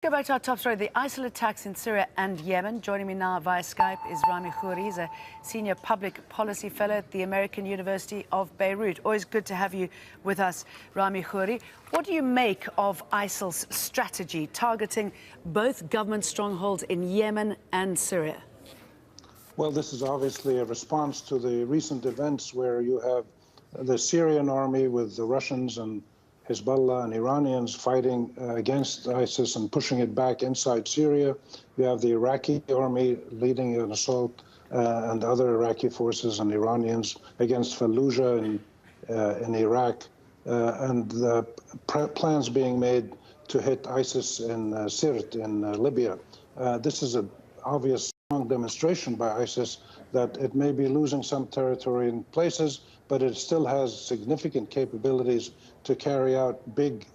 Go back to our top story, the ISIL attacks in Syria and Yemen. Joining me now via Skype is Rami Khoury. He's a senior public policy fellow at the American University of Beirut. Always good to have you with us, Rami Khoury. What do you make of ISIL's strategy targeting both government strongholds in Yemen and Syria? Well, this is obviously a response to the recent events where you have the Syrian army with the Russians and Hezbollah and Iranians fighting against ISIS and pushing it back inside Syria. You have the Iraqi army leading an assault and other Iraqi forces and Iranians against Fallujah in Iraq, and the plans being made to hit ISIS in Sirte in Libya. This is an obvious strong demonstration by ISIS that it may be losing some territory in places, but it still has significant capabilities to carry out big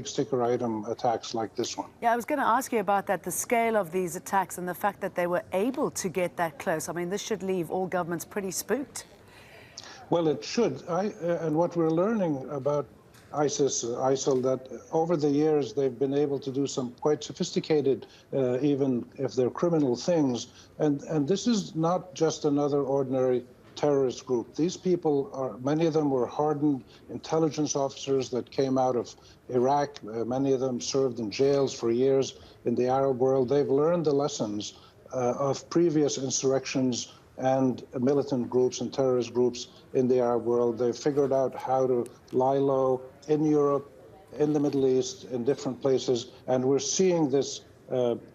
sticker item attacks like this one. Yeah, I was going to ask you about that, the scale of these attacks and the fact that they were able to get that close. I mean, this should leave all governments pretty spooked. Well, it should. And what we're learning about ISIL, that over the years they've been able to do some quite sophisticated, even if they're criminal things. And this is not just another ordinary terrorist group. These people many of them were hardened intelligence officers that came out of Iraq. Many of them served in jails for years in the Arab world. They've learned the lessons of previous insurrections and militant groups and terrorist groups in the Arab world. They've figured out how to lie low in Europe, in the Middle East, in different places, and we're seeing this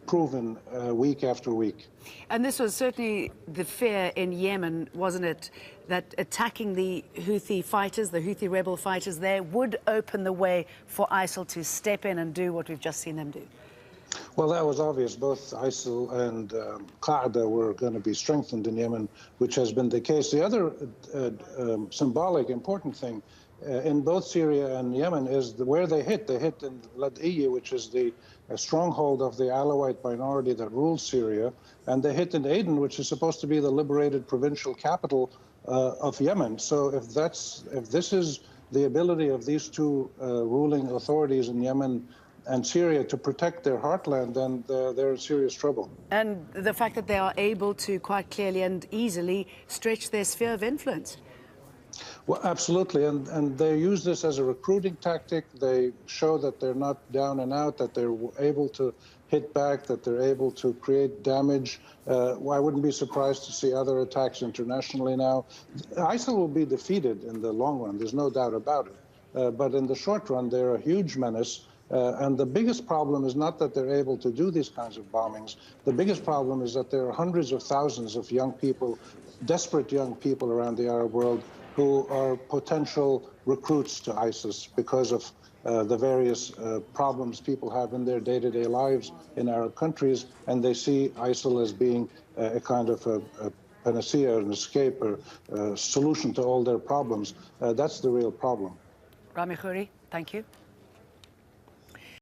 proven week after week. And this was certainly the fear in Yemen, wasn't it, that attacking the Houthi fighters, the Houthi rebel fighters there, would open the way for ISIL to step in and do what we've just seen them do? Well, that was obvious. Both ISIL and Qaeda were going to be strengthened in Yemen, which has been the case. The other symbolic, important thing in both Syria and Yemen is where they hit. They hit in Ladiyah, which is the stronghold of the Alawite minority that rules Syria, and they hit in Aden, which is supposed to be the liberated provincial capital of Yemen. So if this is the ability of these two ruling authorities in Yemen and Syria to protect their heartland, then they're in serious trouble. And the fact that they are able to quite clearly and easily stretch their sphere of influence. Well, absolutely, and they use this as a recruiting tactic. They show that they're not down and out, that they're able to hit back, that they're able to create damage. I wouldn't be surprised to see other attacks internationally now. ISIL will be defeated in the long run, there's no doubt about it. But in the short run, they're a huge menace. And the biggest problem is not that they're able to do these kinds of bombings. The biggest problem is that there are hundreds of thousands of young people, desperate young people around the Arab world who are potential recruits to ISIS because of the various problems people have in their day-to-day lives in Arab countries, and they see ISIL as being a kind of a panacea, an escape, or a solution to all their problems. That's the real problem. Rami Khoury, thank you.